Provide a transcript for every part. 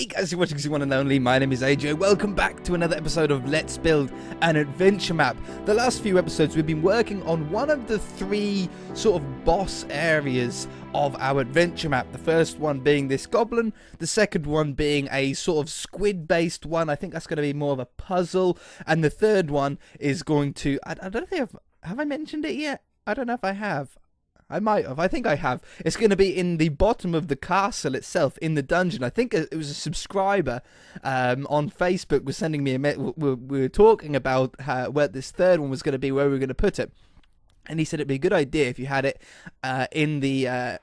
Hey guys, you're watching the one and only. My name is AJ. Welcome back to another episode of Let's Build an Adventure Map. The last few episodes we've been working on one of the three sort of boss areas of our adventure map. The first one being this goblin, the second one being a sort of squid based one. I think that's going to be more of a puzzle, and the third one is going to, I don't think have I mentioned it yet? I don't know if I have. I might have. I think I have. It's going to be in the bottom of the castle itself, in the dungeon. I think it was a subscriber on Facebook was sending me a we were talking about where this third one was going to be, where we were going to put it. And he said it'd be a good idea if you had it in the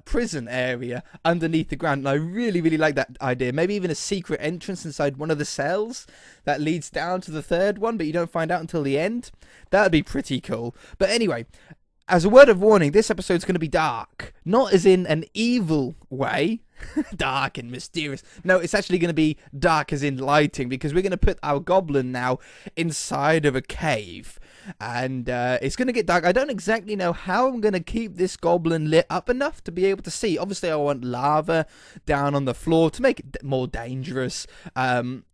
prison area underneath the ground. And I really, really like that idea. Maybe even a secret entrance inside one of the cells that leads down to the third one, but you don't find out until the end. That would be pretty cool. But anyway, as a word of warning, this episode's going to be dark. Not as in an evil way, dark and mysterious. No, it's actually going to be dark as in lighting, because we're going to put our goblin now inside of a cave. And it's going to get dark. I don't exactly know how I'm going to keep this goblin lit up enough to be able to see. Obviously, I want lava down on the floor to make it more dangerous.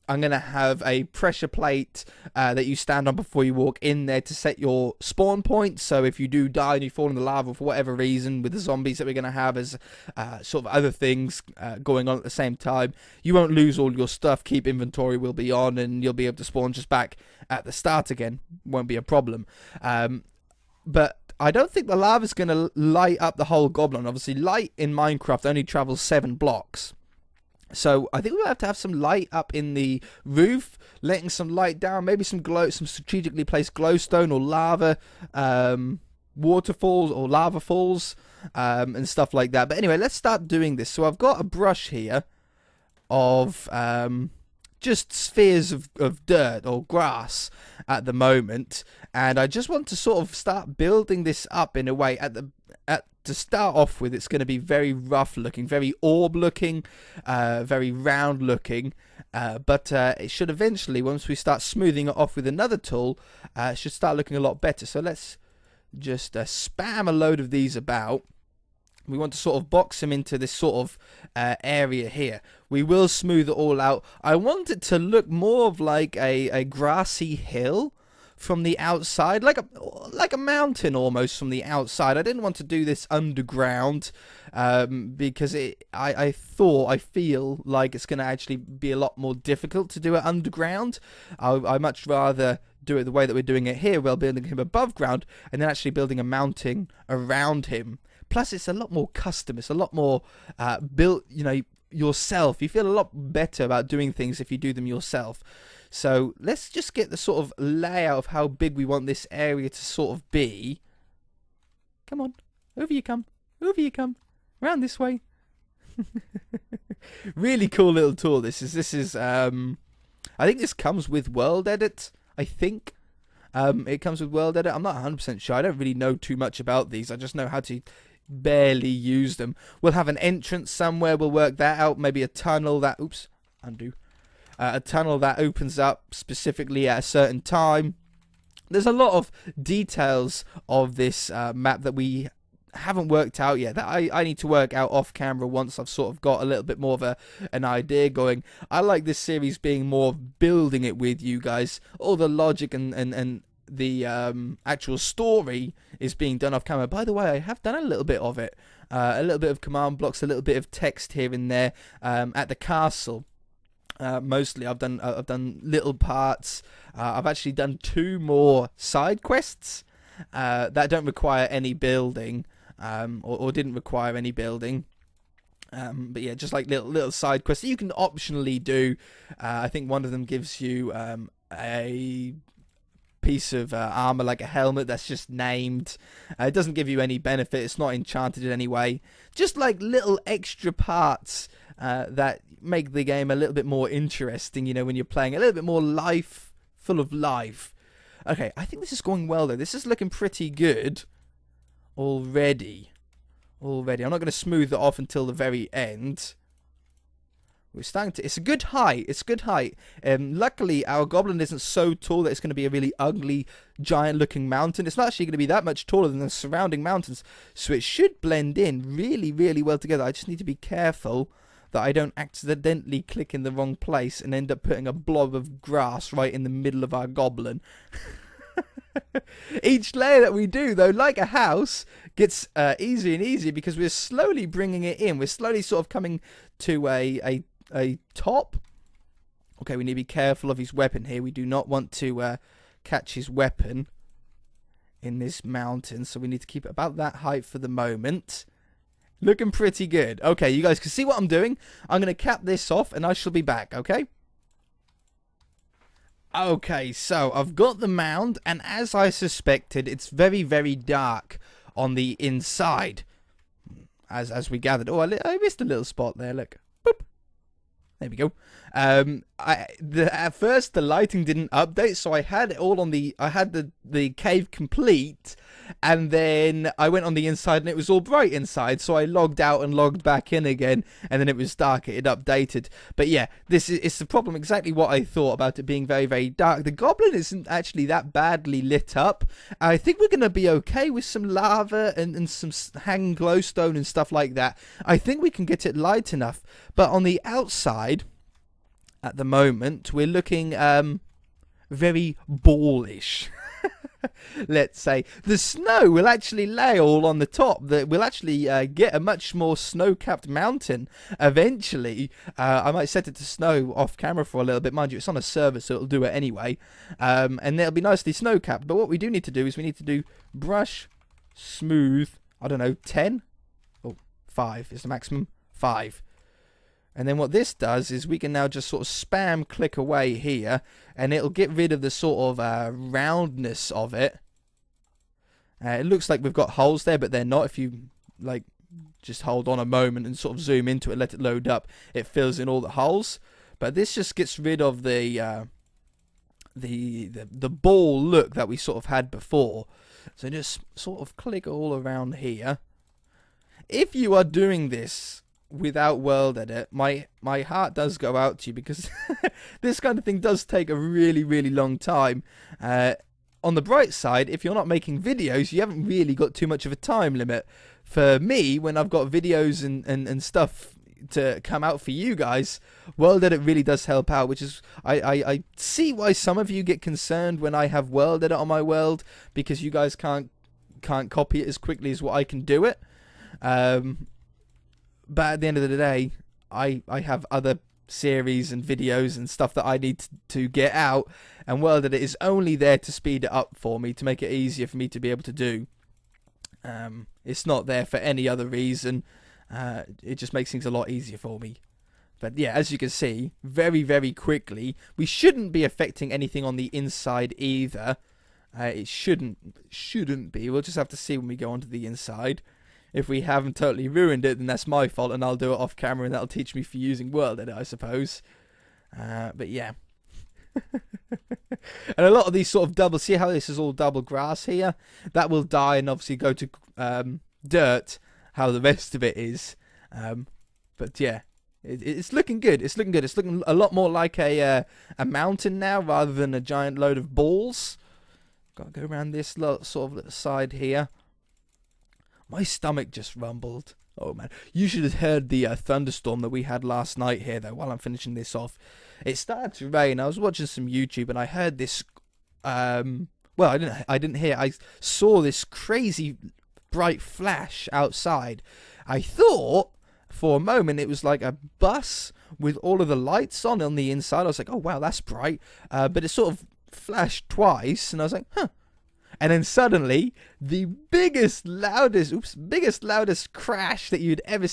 I'm going to have a pressure plate that you stand on before you walk in there to set your spawn point. So if you do die and you fall in the lava for whatever reason, with the zombies that we're going to have as sort of other things going on at the same time, you won't lose all your stuff. Keep inventory will be on, and you'll be able to spawn just back at the start again. Won't be a problem. But I don't think the lava's going to light up the whole goblin. Obviously, light in Minecraft only travels 7 blocks. So I think we'll have to have some light up in the roof, letting some light down, maybe some strategically placed glowstone or lava waterfalls or lava falls and stuff like that. But anyway, let's start doing this. So I've got a brush here of just spheres of dirt or grass at the moment, and I just want to sort of start building this up in a way. To start off with, it's going to be very rough looking, very orb looking, very round looking, but it should eventually, once we start smoothing it off with another tool, it should start looking a lot better. So let's just spam a load of these about. We want to sort of box them into this sort of area here. We will smooth it all out. I want it to look more of like a grassy hill from the outside, like a mountain almost from the outside. I didn't want to do this underground because I feel like it's going to actually be a lot more difficult to do it underground. I much rather do it the way that we're doing it here, while building him above ground and then actually building a mountain around him. Plus, it's a lot more custom. It's a lot more built, yourself. You feel a lot better about doing things if you do them yourself. So let's just get the sort of layout of how big we want this area to sort of be. Come on, over you come, round this way. Really cool little tool. This is I think this comes with World Edit. I think it comes with World Edit. I'm not 100% sure. I don't really know too much about these. I just know how to barely use them. We'll have an entrance somewhere. We'll work that out. Maybe a tunnel that a tunnel that opens up specifically at a certain time. There's a lot of details of this map that we haven't worked out yet, that I need to work out off camera once I've sort of got a little bit more of an idea going. I like this series being more of building it with you guys. All the logic and the actual story is being done off camera. By the way, I have done a little bit of it. A little bit of command blocks, a little bit of text here and there at the castle. Mostly I've done little parts. I've actually done 2 more side quests that don't require any building, or didn't require any building. But yeah, just like little side quests that you can optionally do. I think one of them gives you a piece of armor, like a helmet that's just named. It doesn't give you any benefit. It's not enchanted in any way. Just like little extra parts that make the game a little bit more interesting, when you're playing a little bit more full of life. Okay, I think this is going well though. This is looking pretty good already. I'm not going to smooth it off until the very end. We're starting to. It's a good height. Luckily, our goblin isn't so tall that it's going to be a really ugly, giant-looking mountain. It's not actually going to be that much taller than the surrounding mountains, so it should blend in really, really well together. I just need to be careful that I don't accidentally click in the wrong place and end up putting a blob of grass right in the middle of our goblin. Each layer that we do, though, like a house, gets easier and easier because we're slowly bringing it in. We're slowly sort of coming to a top. Okay, we need to be careful of his weapon here. We do not want to catch his weapon in this mountain, so we need to keep it about that height for the moment. Looking pretty good. Okay, you guys can see what I'm doing. I'm going to cap this off and I shall be back, okay? Okay, so I've got the mound, and as I suspected, it's very, very dark on the inside. As we gathered. Oh, I missed a little spot there, look. Boop. There we go. At first, the lighting didn't update, so I had it all on the... I had the cave complete, and then I went on the inside, and it was all bright inside, so I logged out and logged back in again, and then it was dark. It had updated. But yeah, it's the problem, exactly what I thought about it being very, very dark. The goblin isn't actually that badly lit up. I think we're going to be okay with some lava and some hanging glowstone and stuff like that. I think we can get it light enough. But on the outside... at the moment, we're looking very ballish. Let's say the snow will actually lay all on the top. We'll actually get a much more snow-capped mountain eventually. I might set it to snow off camera for a little bit. Mind you, it's on a server, so it'll do it anyway. And it'll be nicely snow-capped. But what we do need to do is we need to do brush, smooth, I don't know, 10? Oh, 5 is the maximum. 5. And then what this does is we can now just sort of spam click away here, and it'll get rid of the sort of roundness of it. It looks like we've got holes there, but they're not. If you like just hold on a moment and sort of zoom into it, let it load up, it fills in all the holes. But this just gets rid of the ball look that we sort of had before. So just sort of click all around here. If you are doing this without world edit, my heart does go out to you, because this kind of thing does take a really, really long time. On the bright side, if you're not making videos, you haven't really got too much of a time limit. For me, when I've got videos and stuff to come out for you guys, world edit really does help out, which is I see why some of you get concerned when I have world edit on my world, because you guys can't copy it as quickly as what I can do it. But at the end of the day, I have other series and videos and stuff that I need to get out, and world edit is only there to speed it up for me, to make it easier for me to be able to do. It's not there for any other reason. It just makes things a lot easier for me. But yeah, as you can see, very, very quickly, we shouldn't be affecting anything on the inside either. It shouldn't be. We'll just have to see when we go onto the inside. If we haven't totally ruined it, then that's my fault, and I'll do it off camera, and that'll teach me for using world edit, I suppose. But yeah. And a lot of these sort of double, see how this is all double grass here? That will die and obviously go to dirt, how the rest of it is. But yeah, it's looking good. It's looking good. It's looking a lot more like a mountain now, rather than a giant load of balls. Got to go around this sort of little side here. My stomach just rumbled. Oh man, you should have heard the thunderstorm that we had last night here, though. While I'm finishing this off, it started to rain. I was watching some YouTube and I heard this. Well, I didn't hear. I saw this crazy bright flash outside. I thought for a moment it was like a bus with all of the lights on the inside. I was like, oh wow, that's bright. But it sort of flashed twice, and I was like, huh. And then suddenly, the biggest, loudest crash that you'd ever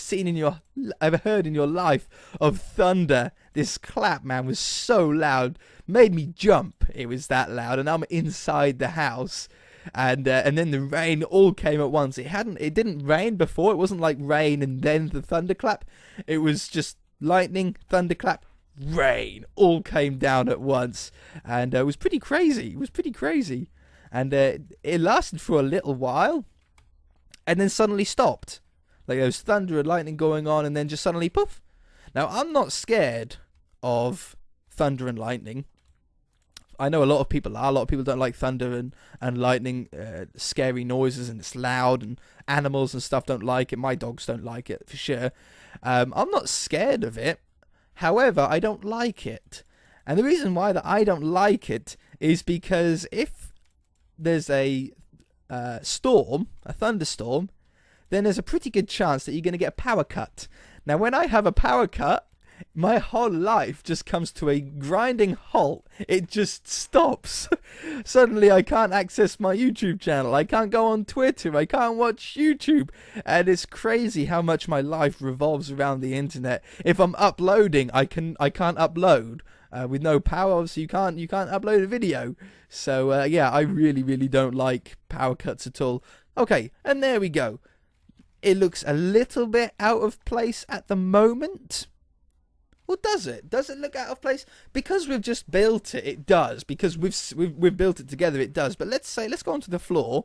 heard in your life of thunder. This clap, man, was so loud, made me jump. It was that loud, and I'm inside the house, and then the rain all came at once. It didn't rain before. It wasn't like rain and then the thunderclap. It was just lightning, thunderclap, rain, all came down at once, and it was pretty crazy. And it lasted for a little while, and then suddenly stopped. Like there was thunder and lightning going on, and then just suddenly poof. Now I'm not scared of thunder and lightning. I know a lot of people are. A lot of people don't like thunder and lightning, scary noises, and it's loud, and animals and stuff don't like it. My dogs don't like it, for sure. I'm not scared of it. However, I don't like it. And the reason why that I don't like it is because if there's a storm, a thunderstorm, then there's a pretty good chance that you're going to get a power cut. Now, when I have a power cut, my whole life just comes to a grinding halt. It just stops. Suddenly, I can't access my YouTube channel. I can't go on Twitter. I can't watch YouTube. And it's crazy how much my life revolves around the internet. If I'm uploading, I can't upload. With no power, obviously, you can't upload a video. So, yeah, I really, really don't like power cuts at all. Okay, and there we go. It looks a little bit out of place at the moment. Well, does it? Does it look out of place? Because we've just built it, it does. Because we've built it together, it does. But let's go onto the floor.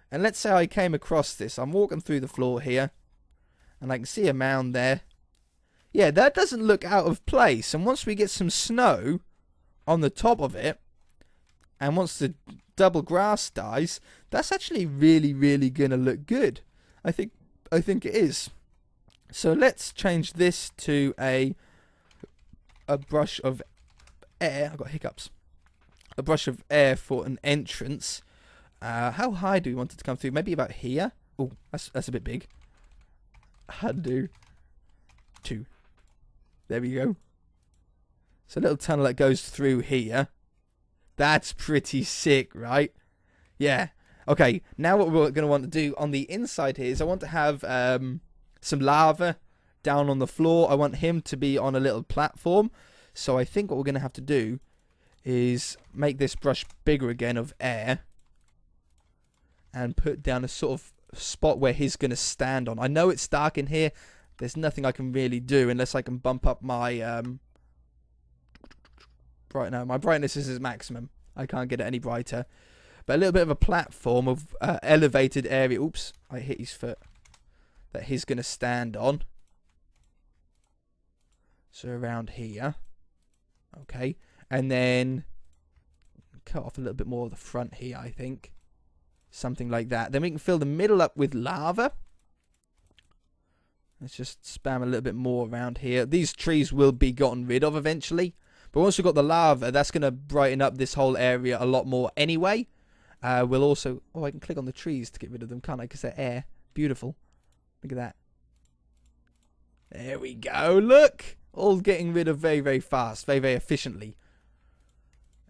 And let's say I came across this. I'm walking through the floor here. And I can see a mound there. Yeah, that doesn't look out of place. And once we get some snow on the top of it, and once the double grass dies, that's actually really, really going to look good. I think it is. So let's change this to a brush of air. I've got hiccups. A brush of air for an entrance. How high do we want it to come through? Maybe about here. Oh, that's a bit big. Undo. 2. There we go. So a little tunnel that goes through here. That's pretty sick, right? Yeah. Okay, now what we're going to want to do on the inside here is I want to have some lava down on the floor. I want him to be on a little platform. So I think what we're going to have to do is make this brush bigger again of air. And put down a sort of spot where he's going to stand on. I know it's dark in here. There's nothing I can really do unless I can bump up my my brightness is maximum. I can't get it any brighter. But a little bit of a platform of elevated area. Oops, I hit his foot. That he's going to stand on. So around here. Okay. And then cut off a little bit more of the front here, I think. Something like that. Then we can fill the middle up with lava. Let's just spam a little bit more around here. These trees will be gotten rid of eventually. But once we've got the lava, that's going to brighten up this whole area a lot more anyway. We'll also... Oh, I can click on the trees to get rid of them, can't I? Because they're air. Beautiful. Look at that. There we go. Look! All getting rid of very, very fast. Very, very efficiently.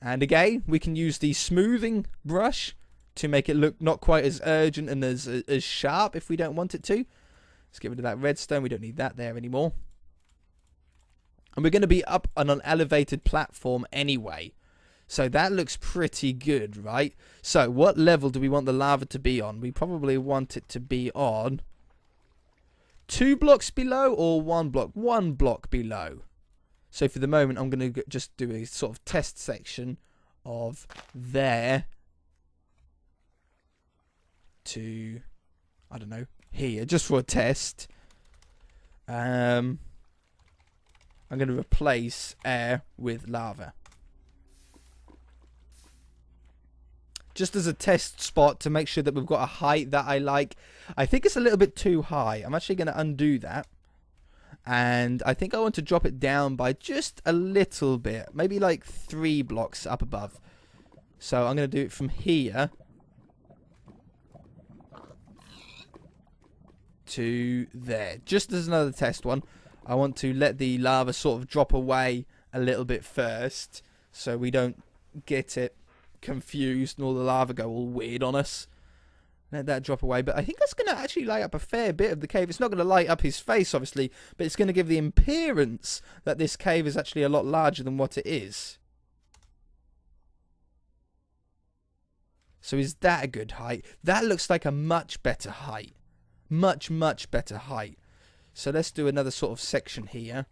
And again, we can use the smoothing brush to make it look not quite as urgent and as sharp if we don't want it to. Let's get rid of that redstone. We don't need that there anymore. And we're going to be up on an elevated platform anyway. So that looks pretty good, right? So what level do we want the lava to be on? We probably want it to be on 2 blocks below or 1 block? 1 block below. So for the moment, I'm going to just do a sort of test section of there to, I don't know, here, just for a test. I'm going to replace air with lava. Just as a test spot to make sure that we've got a height that I like. I think it's a little bit too high. I'm actually going to undo that. And I think I want to drop it down by just a little bit. Maybe like 3 blocks up above. So I'm going to do it from here to there. Just as another test one. I want to let the lava sort of drop away a little bit first. So we don't get it confused and all the lava go all weird on us. Let that drop away. But I think that's going to actually light up a fair bit of the cave. It's not going to light up his face, obviously, but it's going to give the appearance that this cave is actually a lot larger than what it is. So is that a good height? That looks like a much better height. Much, much better height. So let's do another sort of section here.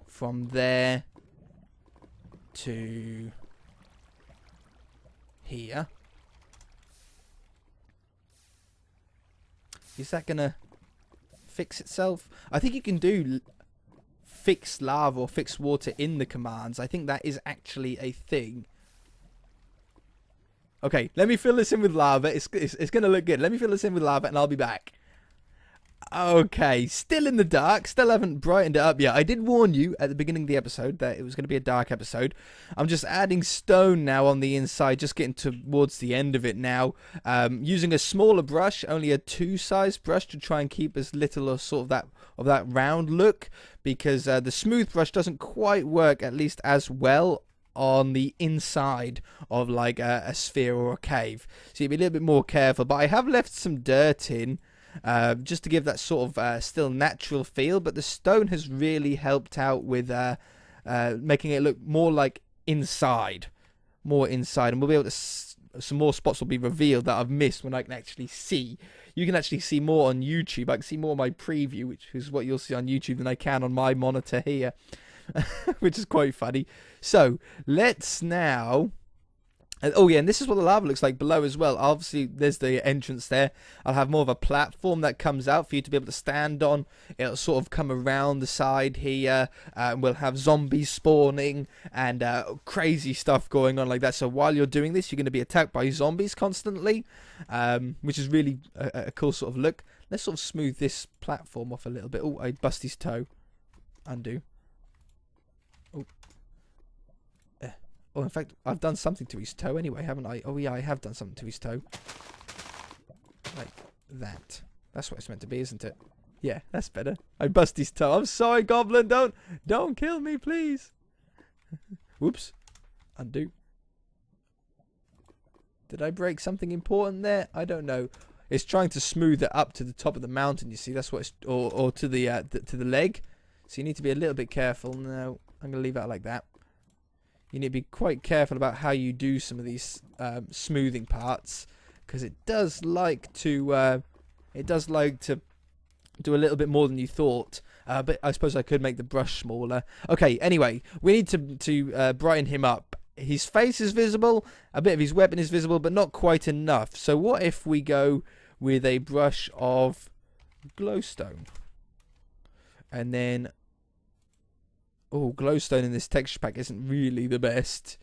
From there to here. Is that going to fix itself? I think you can do fix lava or fix water in the commands. I think that is actually a thing. Okay, let me fill this in with lava. It's going to look good. Let me fill this in with lava and I'll be back. Okay, still in the dark. Still haven't brightened it up yet. I did warn you at the beginning of the episode that it was going to be a dark episode. I'm just adding stone now on the inside, just getting towards the end of it now. Using a smaller brush, only a 2 size brush to try and keep as little of sort of that round look, because the smooth brush doesn't quite work at least as well on the inside of like a sphere or a cave. So you'd be a little bit more careful. But I have left some dirt in. Just to give that sort of still natural feel, but the stone has really helped out with making it look more like inside, and we'll be able to some more spots will be revealed that I've missed when I can actually see. You can actually see more on YouTube. I can see more of my preview, which is what you'll see on YouTube, than I can on my monitor here, which is quite funny. So let's now. Oh yeah, and this is what the lava looks like below as well. Obviously, there's the entrance there. I'll have more of a platform that comes out for you to be able to stand on. It'll sort of come around the side here. We'll have zombies spawning and crazy stuff going on like that. So while you're doing this, you're going to be attacked by zombies constantly, which is really a cool sort of look. Let's sort of smooth this platform off a little bit. Oh, I bust his toe. Undo. Oh, in fact, I've done something to his toe anyway, haven't I? Oh, yeah, I have done something to his toe. Like that. That's what it's meant to be, isn't it? Yeah, that's better. I bust his toe. I'm sorry, Goblin. Don't kill me, please. Whoops. Undo. Did I break something important there? I don't know. It's trying to smooth it up to the top of the mountain, you see. That's what it's... Or to the leg. So you need to be a little bit careful. No, I'm going to leave it like that. You need to be quite careful about how you do some of these smoothing parts, because it does like to do a little bit more than you thought. But I suppose I could make the brush smaller. Okay, anyway, we need to brighten him up. His face is visible, a bit of his weapon is visible, but not quite enough. So what if we go with a brush of glowstone, and then... Oh, glowstone in this texture pack isn't really the best.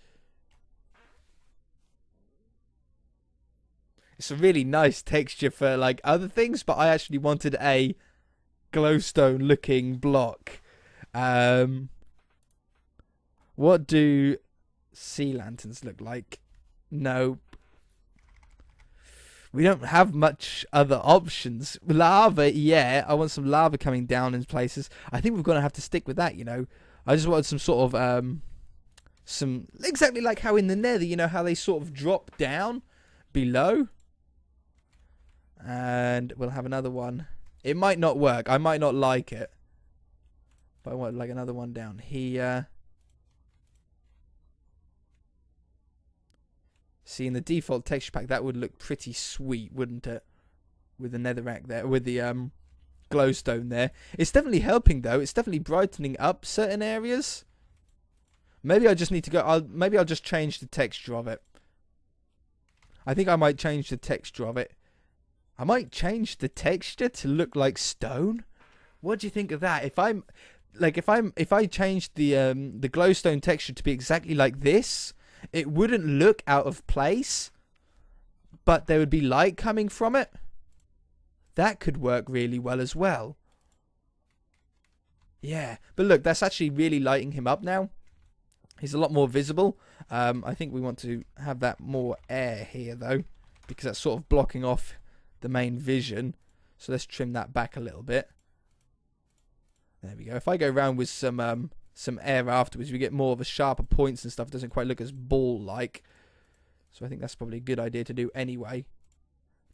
It's a really nice texture for like other things, but I actually wanted a glowstone looking block. What do sea lanterns look like? Nope. We don't have much other options. Lava, yeah. I want some lava coming down in places. I think we're going to have to stick with that, you know. I just wanted some sort of, some, exactly like how in the nether, you know, how they sort of drop down below. And we'll have another one. It might not work. I might not like it. But I want like another one down here. See, in the default texture pack, that would look pretty sweet, wouldn't it? With the netherrack there, with the glowstone there. It's definitely helping, though. It's definitely brightening up certain areas. Maybe I just need to go... maybe I'll just change the texture of it. I think I might change the texture of it. I might change the texture to look like stone. What do you think of that? If I changed the glowstone texture to be exactly like this, it wouldn't look out of place, but there would be light coming from it. That could work really well as well. Yeah, but look, that's actually really lighting him up now. He's a lot more visible. I think we want to have that more air here, though, because that's sort of blocking off the main vision. So let's trim that back a little bit. There we go. If I go around with some air afterwards, we get more of a sharper points and stuff. It doesn't quite look as ball-like. So I think that's probably a good idea to do anyway.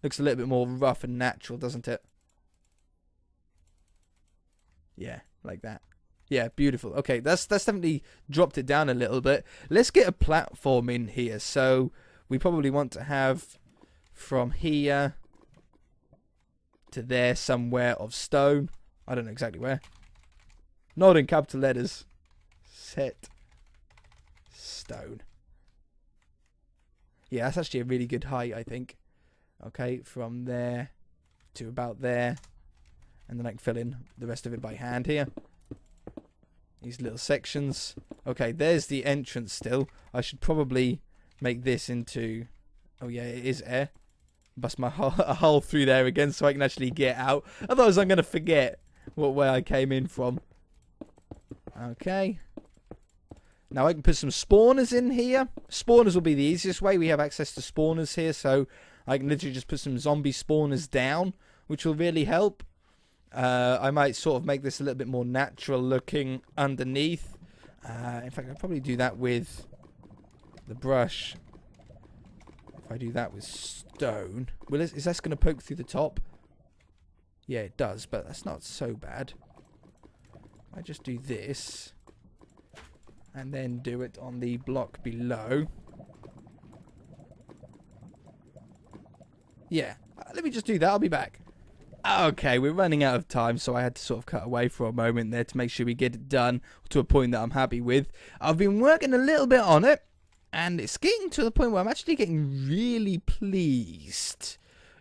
Looks a little bit more rough and natural, doesn't it? Yeah, like that. Yeah, beautiful. Okay, that's definitely dropped it down a little bit. Let's get a platform in here. So we probably want to have from here to there somewhere of stone. I don't know exactly where. Not in capital letters. Set stone. Yeah, that's actually a really good height, I think. Okay, from there to about there. And then I can fill in the rest of it by hand here. These little sections. Okay, there's the entrance still. I should probably make this into Oh yeah, it is air. Bust a hole through there again so I can actually get out. Otherwise I'm going to forget what way I came in from. Okay. Now I can put some spawners in here. Spawners will be the easiest way. We have access to spawners here, so I can literally just put some zombie spawners down, which will really help. I might sort of make this a little bit more natural looking underneath. In fact, I'll probably do that with the brush. If I do that with stone... Well, is that going to poke through the top? Yeah, it does, but that's not so bad. I just do this. And then do it on the block below. Yeah. Let me just do that. I'll be back. Okay, we're running out of time, so I had to sort of cut away for a moment there to make sure we get it done to a point that I'm happy with. I've been working a little bit on it, and it's getting to the point where I'm actually getting really pleased.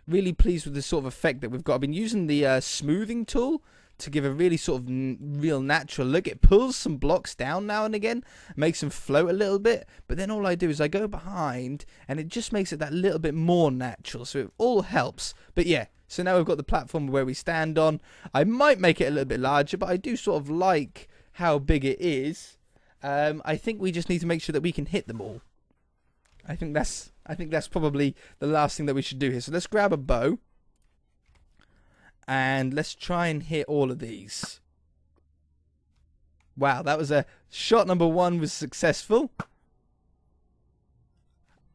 Really pleased with the sort of effect that we've got. I've been using the smoothing tool to give a really sort of real natural look. It pulls some blocks down now and again, makes them float a little bit, but then all I do is I go behind and it just makes it that little bit more natural, so it all helps. But yeah, so now we've got the platform where we stand on. I might make it a little bit larger, but I do sort of like how big it is. I think we just need to make sure that we can hit them all. I think that's probably the last thing that we should do here. So let's grab a bow. And let's try and hit all of these. Wow, that was a shot number 1 was successful.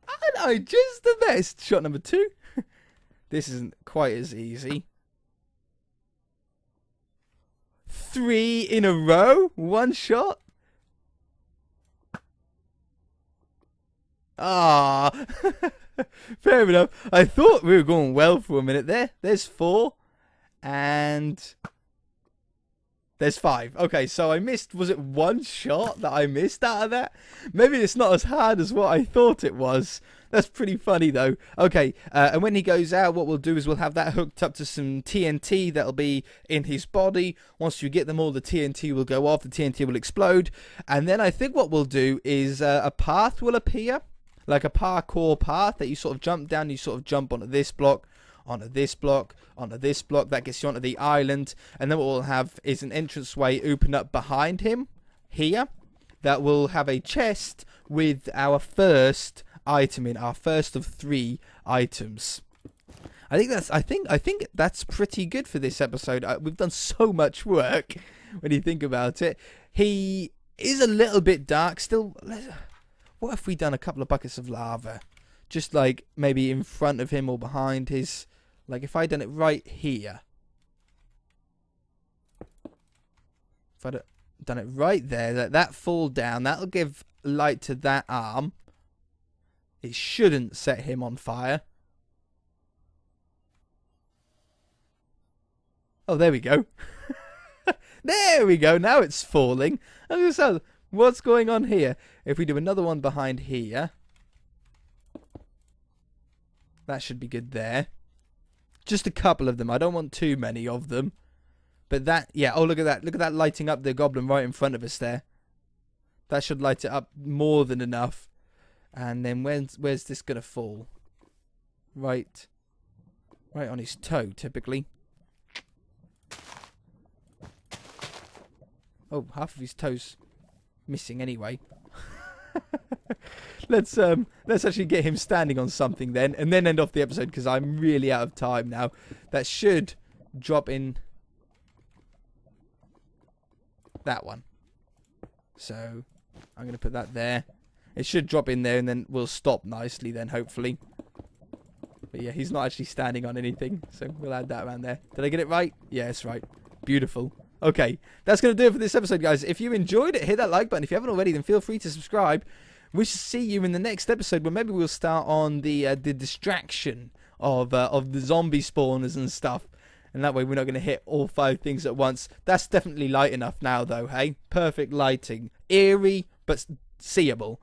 I know, just the best. Shot number 2. This isn't quite as easy. 3 in a row? 1 shot? Ah, fair enough. I thought we were going well for a minute there. There's 4. And there's 5. Okay, so I missed, was it 1 shot that I missed out of that? Maybe it's not as hard as what I thought it was. That's pretty funny though. Okay, and when he goes out, what we'll do is we'll have that hooked up to some TNT that'll be in his body. Once you get them all, the TNT will go off, the TNT will explode. And then I think what we'll do is a path will appear, like a parkour path that you sort of jump down, you sort of jump onto this block, onto this block, onto this block. That gets you onto the island. And then what we'll have is an entranceway open up behind him here that will have a chest with our first item in, our first of 3 items. I think that's pretty good for this episode. We've done so much work when you think about it. He is a little bit dark still. What if we done a couple of buckets of lava? Just like maybe in front of him or behind his... Like if I done it right here. If I done it right there, let that fall down. That'll give light to that arm. It shouldn't set him on fire. Oh, there we go. There we go. Now it's falling. So, what's going on here? If we do another one behind here. That should be good there. Just a couple of them. I don't want too many of them. But that, yeah. Oh, look at that. Look at that lighting up the goblin right in front of us there. That should light it up more than enough. And then where's this going to fall? Right on his toe, typically. Oh, half of his toe's missing anyway. Let's actually get him standing on something then, and then end off the episode because I'm really out of time now. That should drop in that one. So I'm going to put that there. It should drop in there and then we'll stop nicely then, hopefully. But yeah, he's not actually standing on anything, so we'll add that around there. Did I get it right? Yeah, it's right. Beautiful. Okay, that's going to do it for this episode, guys. If you enjoyed it, hit that like button. If you haven't already, then feel free to subscribe. We shall see you in the next episode where maybe we'll start on the distraction of the zombie spawners and stuff. And that way we're not going to hit all 5 things at once. That's definitely light enough now, though, hey? Perfect lighting. Eerie, but seeable.